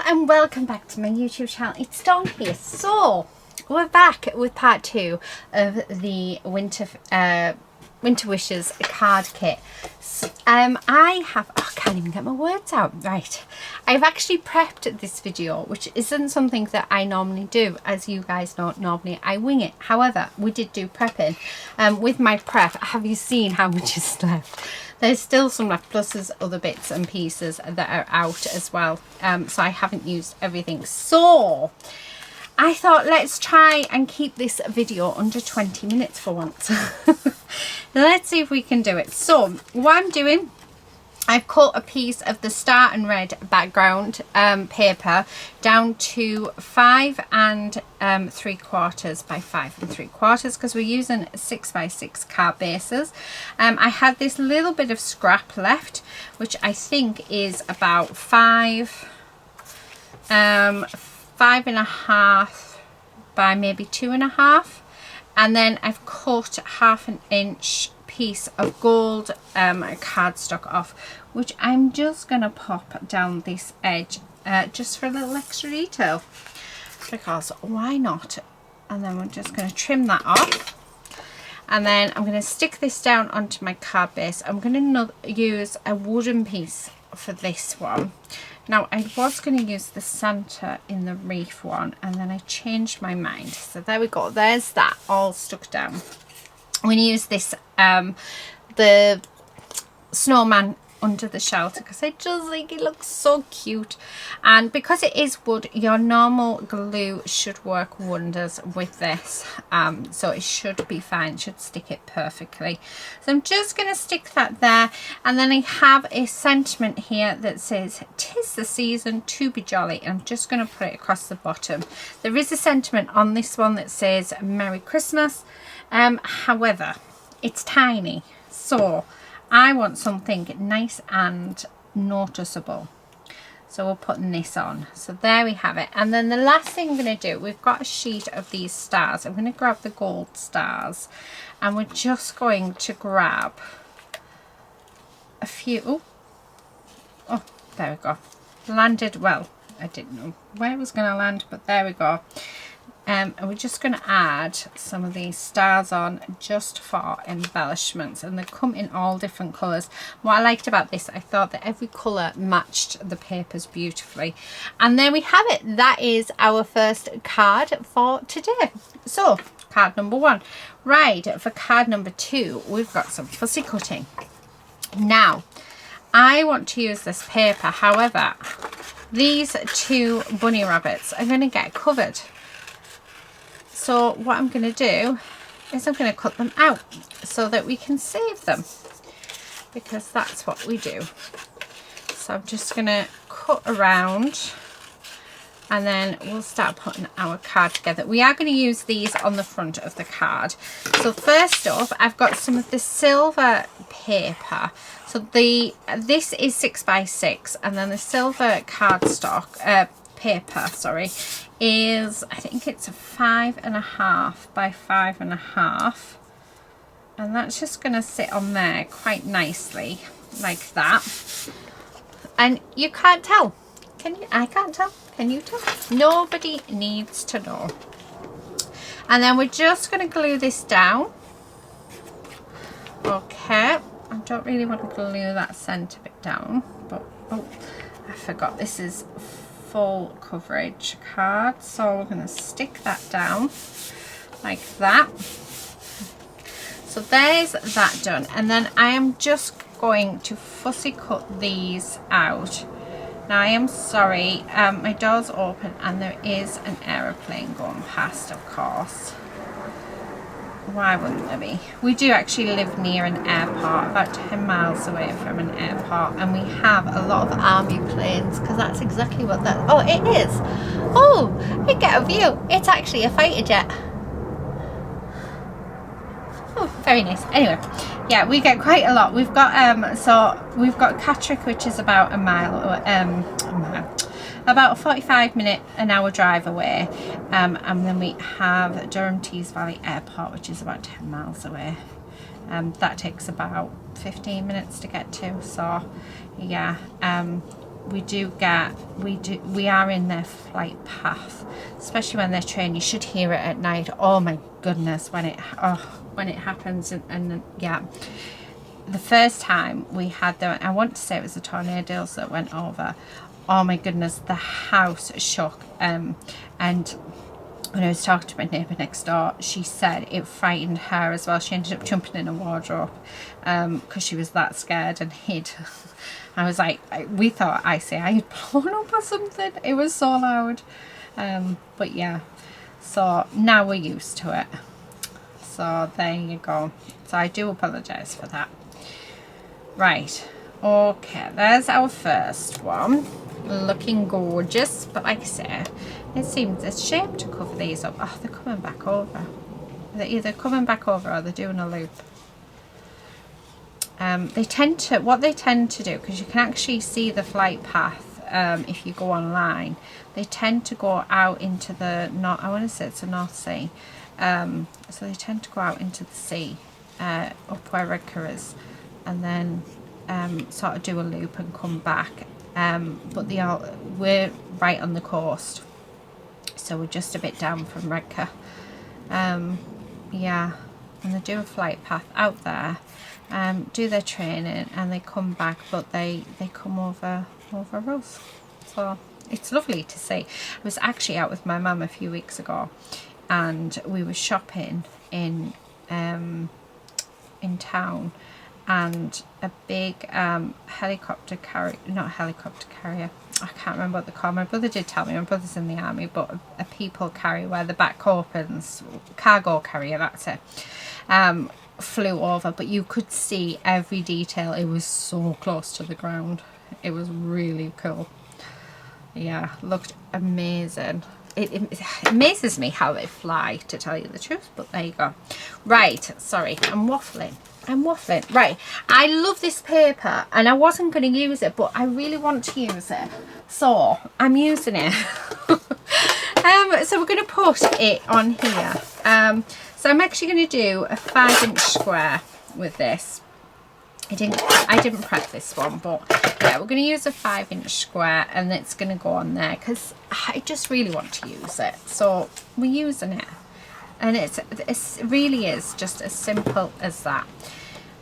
and welcome back to my YouTube channel. It's Dawn here. So we're back with part 2 of the Winter Wishes card kit. So, I can't even get my words out right. I've actually prepped this video, which isn't something that I normally do. As you guys know, normally I wing it. However, we did do prepping. With my prep, have you seen how much is left? There's still some left, plus there's other bits and pieces that are out as well. So I haven't used everything. So I thought, let's try and keep this video under 20 minutes for once. Let's see if we can do it. So what I'm doing, I've cut a piece of the Star and Red background paper down to 5 3/4 by 5 3/4 because we're using 6x6 card bases. I had this little bit of scrap left, which I think is about 5.5 by maybe 2.5. And then I've cut 1/2 inch piece of gold cardstock off, which I'm just gonna pop down this edge just for a little extra detail, because why not? And then we're just going to trim that off, and then I'm going to stick this down onto my card base. I'm going to use a wooden piece for this one. Now I was going to use the Santa in the wreath one, and then I changed my mind. So there we go, there's that all stuck down. I'm going to use this the snowman under the shelter because I just think it looks so cute, and because it is wood, your normal glue should work wonders with this, so it should be fine, should stick it perfectly. So I'm just going to stick that there, and then I have a sentiment here that says "'Tis the season to be jolly," and I'm just going to put it across the bottom. There is a sentiment on this one that says "Merry Christmas," however it's tiny, so I want something nice and noticeable, so we're putting this on. So there we have it. And then the last thing I'm going to do, we've got a sheet of these stars. I'm going to grab the gold stars, and we're just going to grab a few. Oh, there we go. Landed well. I didn't know where it was going to land, but there we go. And we're just going to add some of these stars on just for embellishments, and they come in all different colours. What I liked about this, I thought that every colour matched the papers beautifully. And there we have it. That is our first card for today. So card number 1. Right, for card number 2, we've got some fussy cutting. Now I want to use this paper, however these 2 bunny rabbits are going to get covered. So what I'm going to do is I'm going to cut them out so that we can save them, because that's what we do. So I'm just going to cut around, and then we'll start putting our card together. We are going to use these on the front of the card. So first off, I've got some of the silver paper. So this is 6x6, and then the silver cardstock paper, sorry, is, I think it's a 5.5 by 5.5, and that's just going to sit on there quite nicely like that. And you can't tell, can you? I can't tell, can you tell? Nobody needs to know. And then we're just going to glue this down. Okay, I don't really want to glue that centre bit down, but oh, I forgot this is full coverage card, so we're going to stick that down like that. So there's that done, and then I am just going to fussy cut these out. Now I am sorry, my door's open and there is an aeroplane going past, of course. Why wouldn't there be? We do actually live near an airport, about 10 miles away from an airport, and we have a lot of army planes, because that's exactly what that... Oh, it is! Oh, I get a view. It's actually a fighter jet. Oh, very nice. Anyway, yeah, we get quite a lot. We've got so we've got Catterick, which is about a mile, about a 45-minute an hour drive away, and then we have Durham Tees Valley Airport, which is about 10 miles away. That takes about 15 minutes to get to. So yeah, we are in their flight path, especially when they're trained. You should hear it at night. Oh my goodness, when it happens. And yeah, the first time we had them, I want to say it was the tornadoes that went over. Oh my goodness, the house shook. And when I was talking to my neighbour next door, she said it frightened her as well. She ended up jumping in a wardrobe because she was that scared and hid. I was like, we thought I had blown up or something. It was so loud. But yeah, so now we're used to it. So there you go. So I do apologise for that. Right, okay, there's our first one. Looking gorgeous, but like I say, it seems a shame to cover these up. Oh, they're coming back over. They're either coming back over or they're doing a loop. What they tend to do, because you can actually see the flight path if you go online, they tend to go out into the North, I want to say it's the North Sea. So they tend to go out into the sea, up where Redcar is, and then sort of do a loop and come back. But we're right on the coast, so we're just a bit down from Redcar. Yeah, and they do a flight path out there, do their training, and they come back, but they come over us. So it's lovely to see. I was actually out with my mum a few weeks ago, and we were shopping in town, and a big helicopter carrier, not helicopter carrier, I can't remember what they call. My brother did tell me, my brother's in the army, but a people carrier where the back opens, cargo carrier, that's it, flew over, but you could see every detail. It was so close to the ground. It was really cool. Yeah, looked amazing. It amazes me how they fly, to tell you the truth, but there you go. Right, sorry, I'm waffling. Right, I love this paper, and I wasn't going to use it, but I really want to use it, so I'm using it. So we're going to put it on here. So I'm actually going to do a 5-inch square with this. I didn't prep this one, but yeah, we're going to use a 5-inch square, and it's going to go on there because I just really want to use it. So we're using it, and it really is just as simple as that.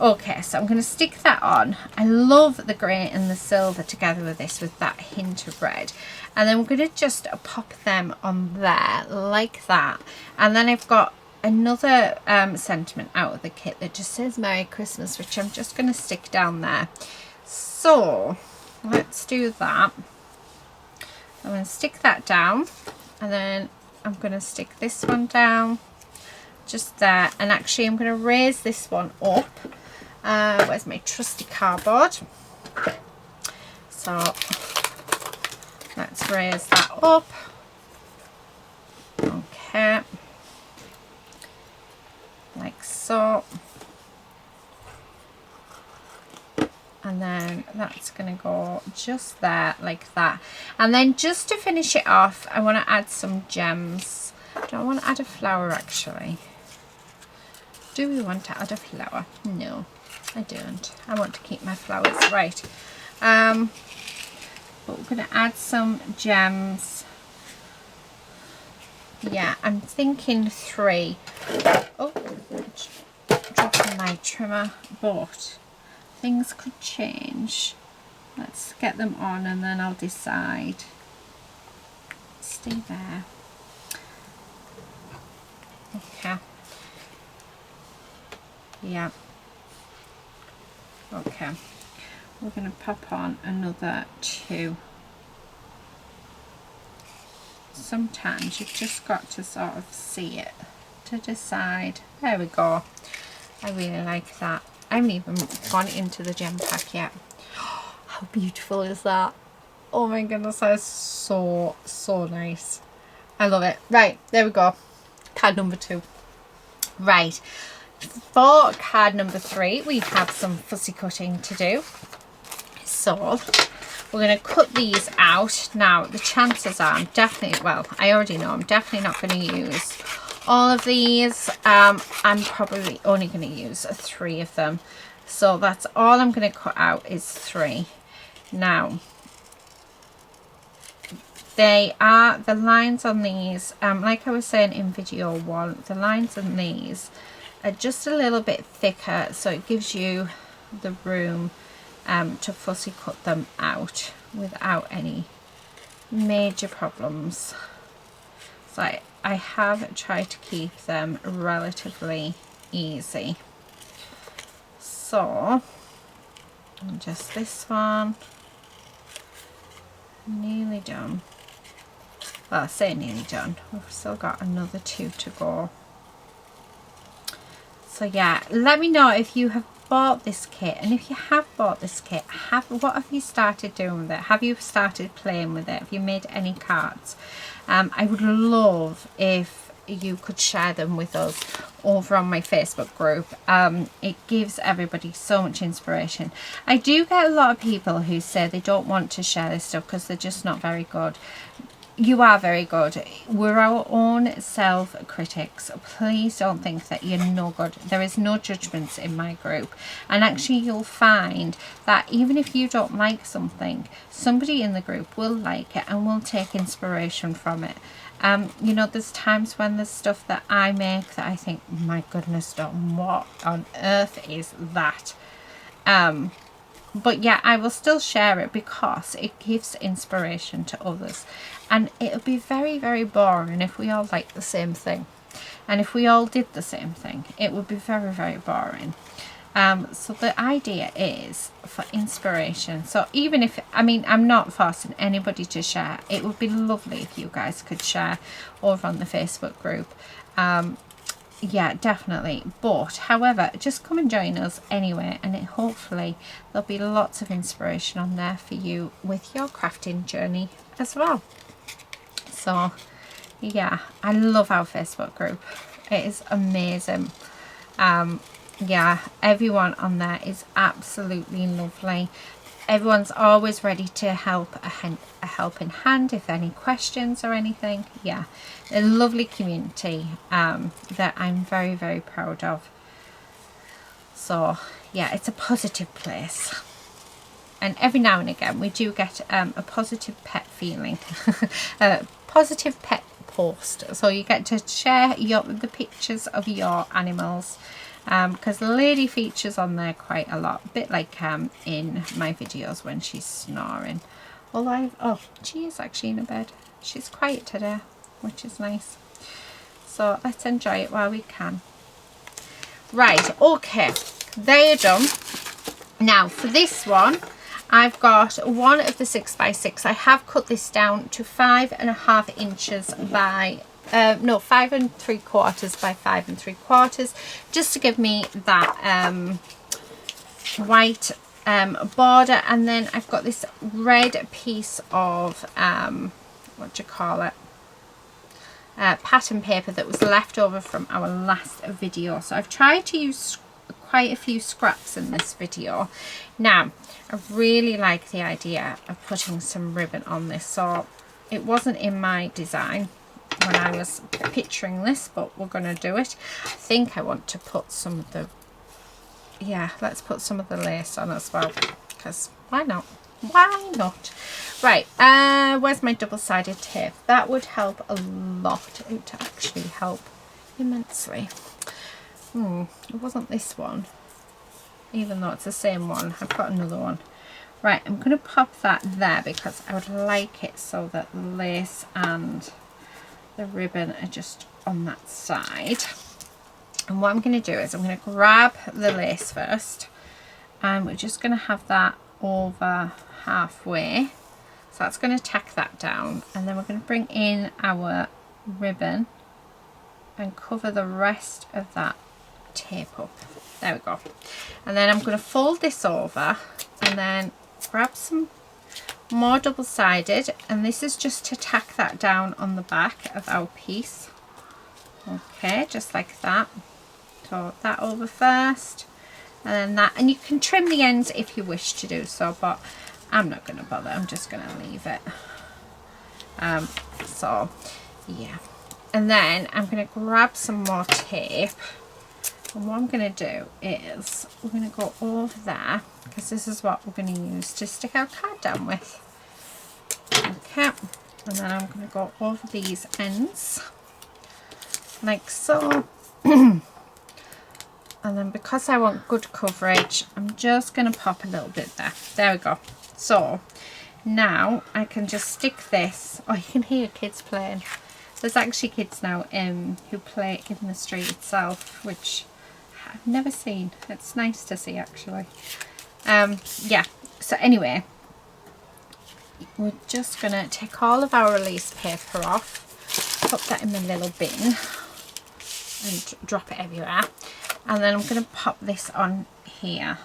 Okay, so I'm going to stick that on. I love the grey and the silver together with this, with that hint of red. And then we're going to just pop them on there like that. And then I've got another sentiment out of the kit that just says Merry Christmas, which I'm just going to stick down there. So let's do that. I'm going to stick that down, and then I'm going to stick this one down just there, and actually I'm going to raise this one up. Where's my trusty cardboard? So let's raise that up. Okay, like so, and then that's going to go just there like that. And then just to finish it off, I want to add some gems. Do I want to add a flower actually? Do we want to add a flower? No, I don't. I want to keep my flowers, right. But we're going to add some gems. Yeah, I'm thinking 3. Oh, dropping my trimmer, but things could change. Let's get them on, and then I'll decide. Stay there. Okay. Yeah. Okay. We're going to pop on another 2. Sometimes you've just got to sort of see it to decide. There we go. I really like that. I haven't even gone into the gem pack yet. How beautiful is that? Oh my goodness, that is so nice. I love it. Right, there we go. Card number 2. Right, for card number 3 we have some fussy cutting to do. So we're going to cut these out. Now the chances are I'm definitely, well, I already know I'm definitely not going to use all of these. I'm probably only going to use 3 of them, so that's all I'm going to cut out is 3. Now They are, the lines on these, like I was saying in video 1, the lines on these are just a little bit thicker, so it gives you the room to fussy cut them out without any major problems. So I have tried to keep them relatively easy. So just this one, nearly done. Well, I say nearly done, we've still got another 2 to go. So yeah, let me know if you have bought this kit, and if you have bought this kit, what have you started doing with it? Have you started playing with it? Have you made any cards? I would love if you could share them with us over on my Facebook group. It gives everybody so much inspiration. I do get a lot of people who say they don't want to share this stuff because they're just not very good. You are very good. We're our own self-critics. Please don't think that you're no good. There is no judgments in my group. And actually you'll find that even if you don't like something, somebody in the group will like it and will take inspiration from it. You know, there's times when there's stuff that I make that I think, my goodness, Dawn, what on earth is that? But yeah, I will still share it because it gives inspiration to others. And it would be very, very boring if we all liked the same thing. And if we all did the same thing, it would be very, very boring. So the idea is for inspiration. So even if, I mean, I'm not forcing anybody to share. It would be lovely if you guys could share over on the Facebook group. Yeah, definitely. But however, just come and join us anyway, and hopefully there'll be lots of inspiration on there for you with your crafting journey as well. So yeah, I love our Facebook group. It is amazing. Yeah, everyone on there is absolutely lovely. Everyone's always ready to help, a helping hand if any questions or anything. Yeah, a lovely community that I'm very, very proud of. So yeah, it's a positive place. And every now and again we do get a positive pet feeling, a positive pet post. So you get to share the pictures of your animals. Because the lady features on there quite a lot, a bit like in my videos when she's snoring. Although oh, she is actually in a bed. She's quiet today, which is nice. So let's enjoy it while we can. Right, okay, they're done. Now for this one, I've got one of the 6x6. I have cut this down to 5.5 inches by no, 5 3/4 by 5 3/4, just to give me that white border. And then I've got this red piece of what do you call it, pattern paper that was left over from our last video. So I've tried to use quite a few scraps in this video. Now I really like the idea of putting some ribbon on this. So it wasn't in my design when I was picturing this, but we're going to do it. I think I want to put some of the, yeah, let's put some of the lace on as well, because why not? Why not? Right, where's my double-sided tape? That would help a lot. It would actually help immensely. It wasn't this one, even though it's the same one. I've got another one. Right, I'm going to pop that there because I would like it so that the lace and the ribbon are just on that side. And what I'm going to do is I'm going to grab the lace first, and we're just going to have that over halfway. So that's going to tack that down, and then we're going to bring in our ribbon and cover the rest of that tape up. There we go. And then I'm going to fold this over and then grab some more double-sided, and this is just to tack that down on the back of our piece. Okay, just like that. So that over first, and then that, and you can trim the ends if you wish to do so, but I'm not going to bother. I'm just going to leave it. So yeah, and then I'm going to grab some more tape, and what I'm going to do is we're going to go over there, because this is what we're going to use to stick our card down with. Okay, And then I'm going to go over these ends like so. And then because I want good coverage, I'm just going to pop a little bit there. There we go. So now I can just stick this. Oh, you can hear kids playing. There's actually kids now who play in the street itself, which I've never seen. It's nice to see actually. Yeah, so anyway, we're just going to take all of our release paper off, put that in the little bin and drop it everywhere. And then I'm going to pop this on here,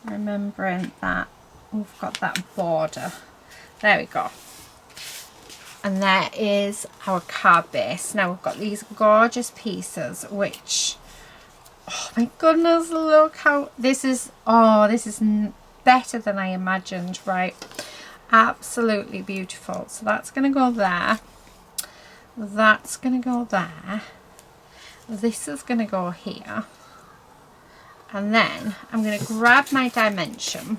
remembering that we've got that border. There we go. And there is our card base. Now we've got these gorgeous pieces, which, oh my goodness, look how this is. Oh, this is better than I imagined, right? Absolutely beautiful. So that's going to go there. That's going to go there. This is going to go here. And then I'm going to grab my dimension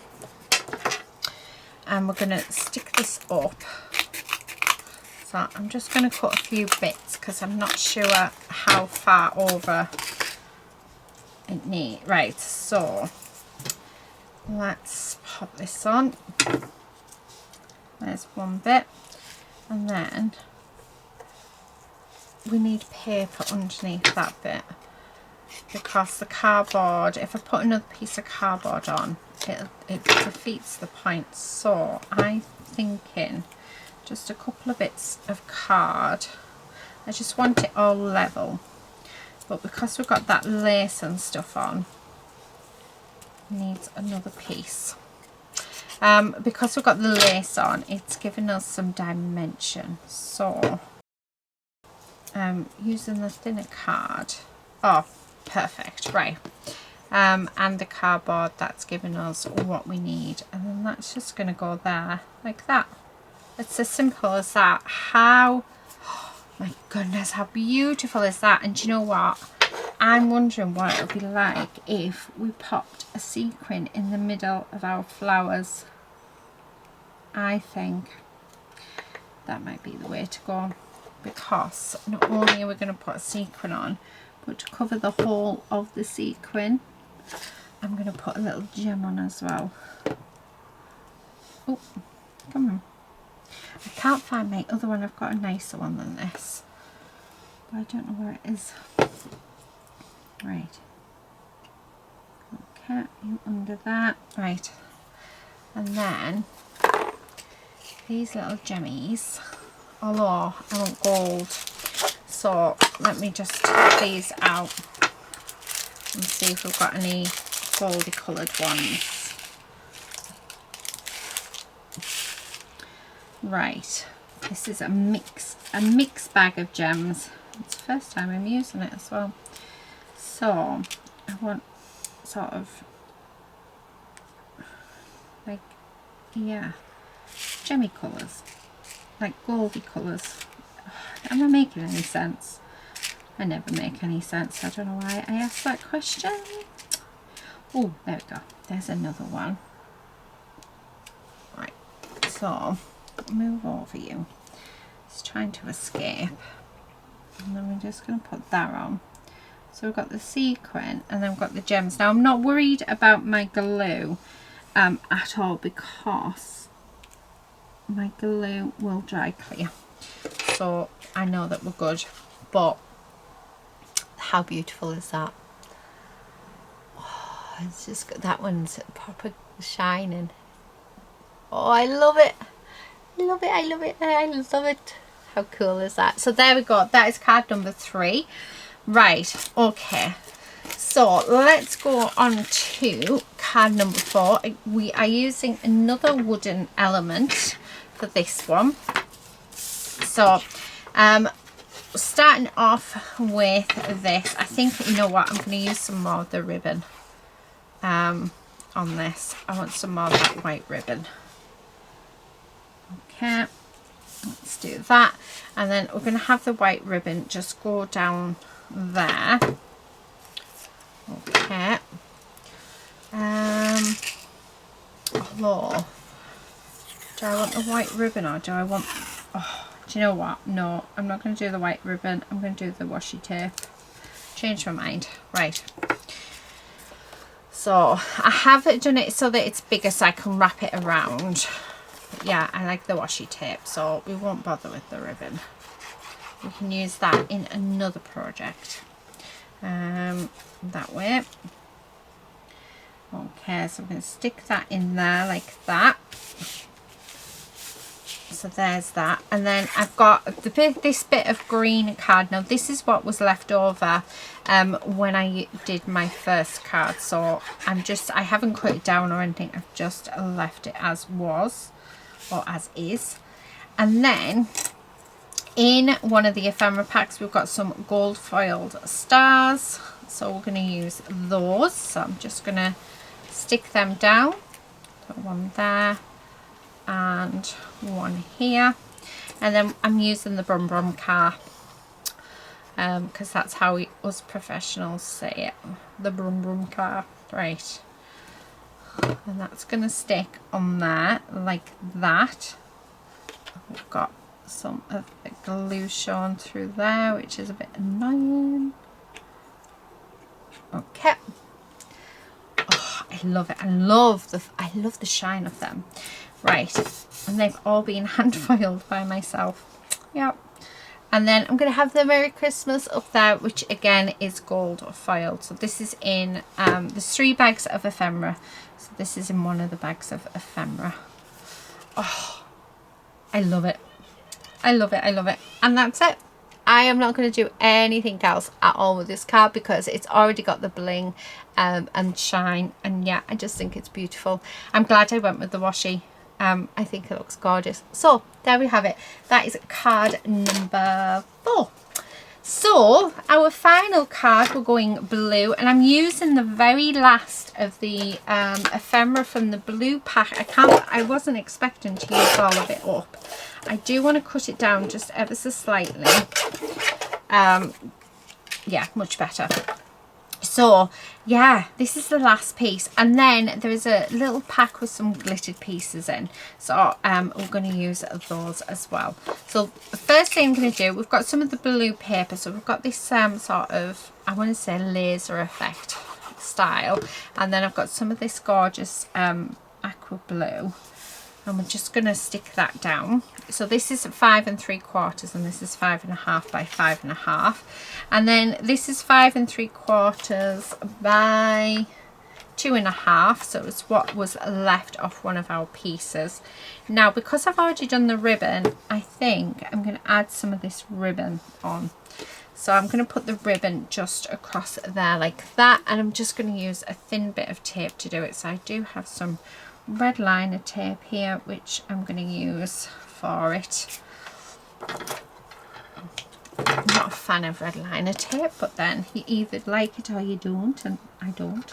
and we're going to stick this up. So I'm just going to cut a few bits because I'm not sure how far over it needs. Right, so let's pop this on. There's one bit. And then we need paper underneath that bit because the cardboard, if I put another piece of cardboard on, it defeats the point. So I'm thinking just a couple of bits of card. I just want it all level, but because we've got that lace and stuff on, it needs another piece. Because we've got the lace on, it's giving us some dimension. So using the thinner card. Oh, perfect, right. And the cardboard, that's giving us what we need, and then that's just going to go there like that. It's as simple as that. How, oh my goodness, how beautiful is that? And do you know what, I'm wondering what it would be like if we popped a sequin in the middle of our flowers. I think that might be the way to go, because not only are we going to put a sequin on, but to cover the whole of the sequin, I'm going to put a little gem on as well. Oh, come on. I can't find my other one. I've got a nicer one than this, but I don't know where it is. Right. Okay, you under that. Right. And then these little gemmies, although I want gold, so let me just take these out and see if we've got any goldy coloured ones. Right, this is a mix bag of gems. It's the first time I'm using it as well. So I want sort of like, yeah, gemmy colours, like goldy colours. Am I making any sense? I never make any sense. I don't know why I asked that question. Oh, there we go. There's another one. Right, so move over you. It's trying to escape. And then we're just going to put that on. So we've got the sequin and then we've got the gems. Now I'm not worried about my glue at all, because my glue will dry clear. So I know that we're good, but how beautiful is that? Oh, it's just, that one's proper shining. Oh, I love it. I love it, I love it, I love it. How cool is that? So there we go. That is card number 3. Right, okay. So let's go on to card number 4. We are using another wooden element for this one. So starting off with this, I think, you know what, I'm going to use some more of the ribbon on this. I want some more of that white ribbon. Okay, let's do that. And then we're going to have the white ribbon just go down there. Okay. Although, do I want the white ribbon or do I want Oh, do you know what? No, I'm not going to do the white ribbon. I'm going to do the washi tape. Change my mind. Right. So I have done it so that it's bigger so I can wrap it around. But yeah, I like the washi tape, so we won't bother with the ribbon. We can use that in another project. That way. Okay, so I'm going to stick that in there like that. So there's that. And then I've got this bit of green card. Now this is what was left over when I did my first card. So I haven't cut it down or anything. I've just left it as was or as is. And then in one of the ephemera packs we've got some gold foiled stars. So we're going to use those. So I'm just going to stick them down. Put one there and one here, and then I'm using the Brum Brum car because that's how us professionals say it, the Brum Brum car. Right, and that's going to stick on there like that. We've got some of the glue showing through there, which is a bit annoying. Okay. Oh, I love it. I love the shine of them. Right, and they've all been hand foiled by myself. Yep. And then I'm going to have the Merry Christmas up there, which again is gold foiled. So this is in there's 3 bags of ephemera. So this is in one of the bags of ephemera. Oh, I love it. I love it. I love it. And that's it. I am not going to do anything else at all with this card because it's already got the bling and shine. And yeah, I just think it's beautiful. I'm glad I went with the washi. I think it looks gorgeous. So there we have it. That is card number 4. So our final card, we're going blue, and I'm using the very last of the ephemera from the blue pack. I wasn't expecting to use all of it up. I do want to cut it down just ever so slightly. Yeah, much better. So yeah, this is the last piece, and then there is a little pack with some glittered pieces in, so we're going to use those as well. So the first thing I'm going to do, we've got some of the blue paper, so we've got this sort of, I want to say laser effect style, and then I've got some of this gorgeous aqua blue, and we're just going to stick that down. So this is 5 3/4 and this is 5.5 by 5.5, and then this is 5 3/4 by 2.5, so it's what was left off one of our pieces. Now because I've already done the ribbon, I think I'm going to add some of this ribbon on. So I'm going to put the ribbon just across there like that, and I'm just going to use a thin bit of tape to do it. So I do have some red liner tape here, which I'm going to use for it. I'm not a fan of red liner tape, but then you either like it or you don't, and I don't.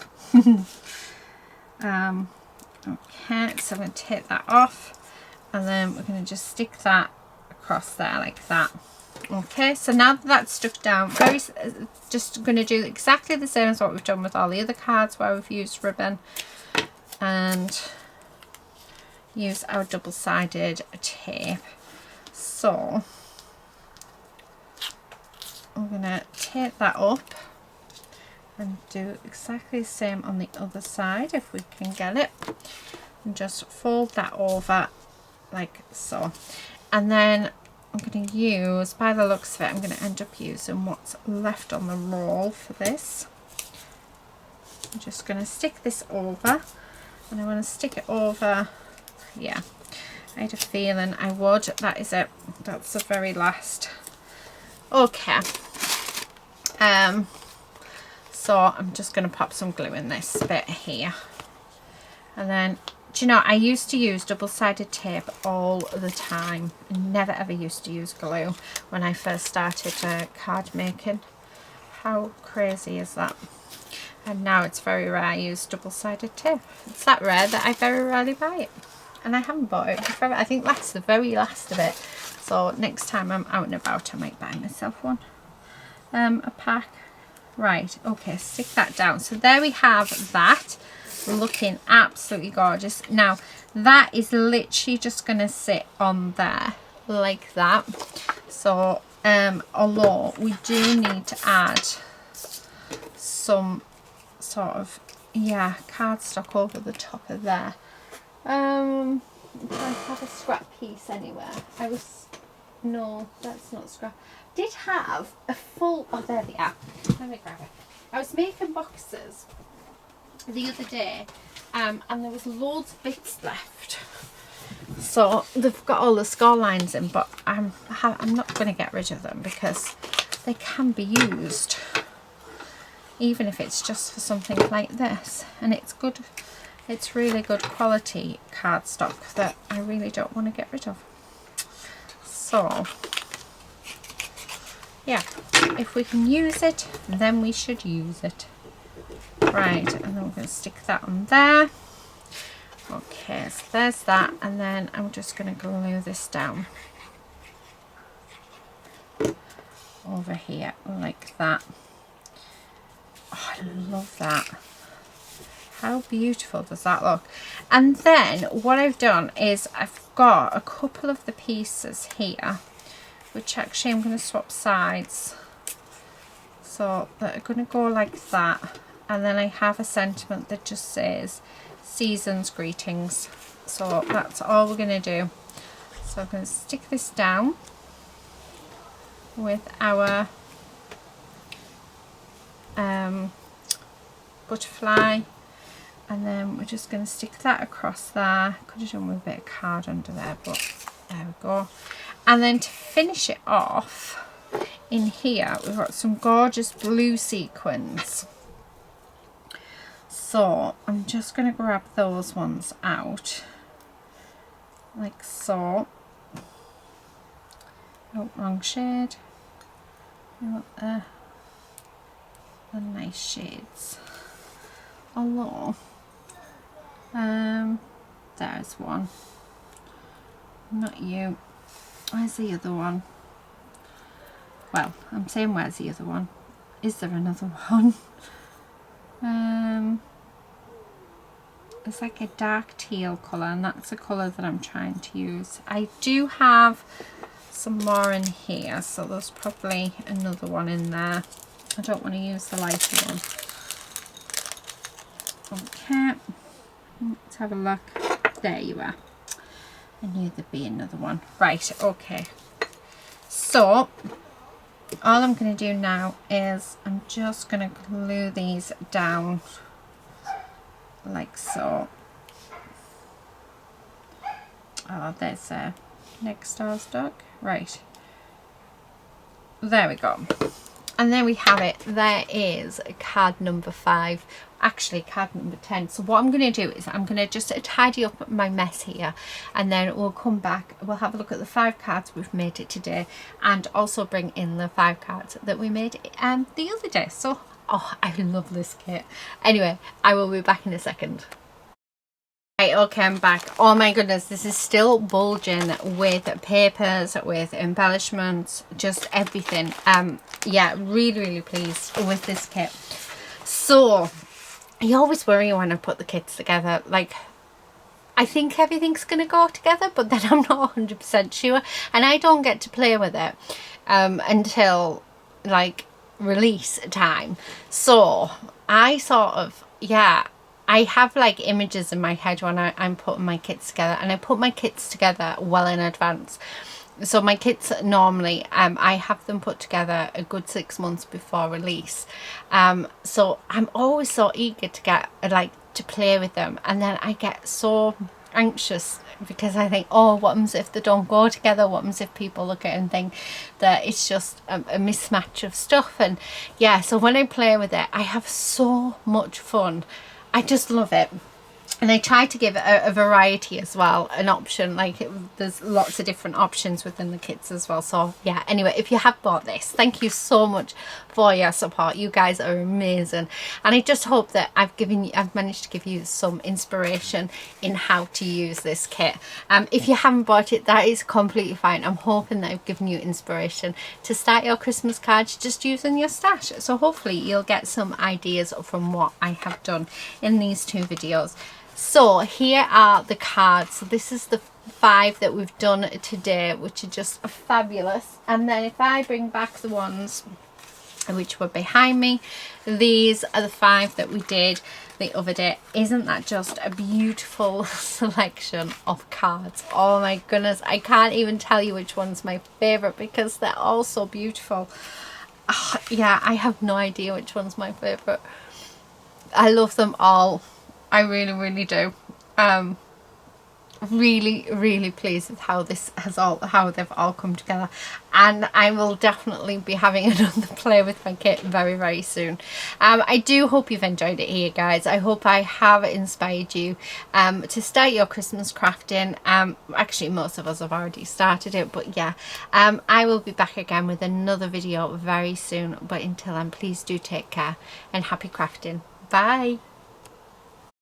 Okay, so I'm going to take that off, and then we're going to just stick that across there like that. Okay, so now that that's stuck down, just going to do exactly the same as what we've done with all the other cards where we've used ribbon, and use our double-sided tape. So I'm going to take that up and do exactly the same on the other side if we can get it, and just fold that over like so. And then I'm going to use, by the looks of it, I'm going to end up using what's left on the roll for this. I'm just going to stick this over, and I want to stick it over, yeah, I had a feeling I would. That is it. That's the very last. Okay. So I'm just going to pop some glue in this bit here. And then, do you know, I used to use double-sided tape all the time. I never ever used to use glue when I first started card making. How crazy is that? And now it's very rare I use double-sided tape. It's that rare that I very rarely buy it. And I haven't bought it forever. I think that's the very last of it. So next time I'm out and about, I might buy myself one. A pack. Right, okay, stick that down. So there we have that. Looking absolutely gorgeous. Now, that is literally just going to sit on there like that. So although we do need to add some sort of, yeah, cardstock over the top of there. Do I have a scrap piece anywhere? No, that's not scrap. Did have a full, oh there they are. Let me grab it. I was making boxes the other day, and there was loads of bits left. So they've got all the score lines in, but I'm not going to get rid of them because they can be used, even if it's just for something like this. And it's good, it's really good quality cardstock that I really don't want to get rid of. So yeah, if we can use it, then we should use it. Right, and then we're going to stick that on there. Okay, so there's that, and then I'm just going to glue this down over here like that. Oh, I love that. How beautiful does that look? And then what I've done is I've got a couple of the pieces here, which actually I'm going to swap sides, so that are going to go like that. And then I have a sentiment that just says Season's Greetings. So that's all we're going to do. So I'm going to stick this down with our butterfly, and then we're just going to stick that across there. Could have done with a bit of card under there, but there we go. And then to finish it off, in here we've got some gorgeous blue sequins. So I'm just going to grab those ones out like so. Oh, wrong shade. You want the nice shades. Although there's one. Not you. Where's the other one? Well, I'm saying where's the other one? Is there another one? It's like a dark teal colour, and that's the colour that I'm trying to use. I do have some more in here, so there's probably another one in there. I don't want to use the lighter one. Okay, let's have a look. There you are. I knew there'd be another one. Right, okay. So all I'm going to do now is I'm just going to glue these down like so. Oh, there's a next star's duck. Right, there we go. And there we have it. There is card number 5, actually card number 10. So what I'm going to do is I'm going to just tidy up my mess here, and then we'll come back, we'll have a look at the 5 cards we've made it today, and also bring in the 5 cards that we made the other day. So oh, I love this kit. Anyway, I will be back in a second. Right, okay, I'm back. Oh my goodness, this is still bulging with papers, with embellishments, just everything. Yeah, really pleased with this kit. So I always worry when I put the kits together, like I think everything's gonna go together, but then I'm not 100% sure, and I don't get to play with it until like release time. So I sort of, yeah, I have like images in my head when I'm putting my kits together, and I put my kits together well in advance. So my kits normally, I have them put together a good 6 months before release. So I'm always so eager to get to play with them, and then I get so anxious because I think, oh, what happens if they don't go together? What happens if people look at it and think that it's just a mismatch of stuff? And yeah, so when I play with it, I have so much fun. I just love it. And I try to give it a variety as well, an option, like there's lots of different options within the kits as well. So yeah, anyway, if you have bought this, thank you so much for your support. You guys are amazing, and I just hope that I've managed to give you some inspiration in how to use this kit. If you haven't bought it, that is completely fine. I'm hoping that I've given you inspiration to start your Christmas cards just using your stash. So hopefully you'll get some ideas from what I have done in these 2 videos. So here are the cards. So this is 5 that we've done today, which are just fabulous. And then if I bring back the ones which were behind me, these are the 5 that we did the other day. Isn't that just a beautiful selection of cards? Oh my goodness, I can't even tell you which one's my favorite because they're all so beautiful. Oh, yeah, I have no idea which one's my favorite. I love them all. I really do. Really pleased with how they've all come together, and I will definitely be having another play with my kit very soon. I do hope you've enjoyed it here, guys. I hope I have inspired you to start your Christmas crafting. Actually, most of us have already started it, but yeah, I will be back again with another video very soon. But until then, please do take care and happy crafting. Bye.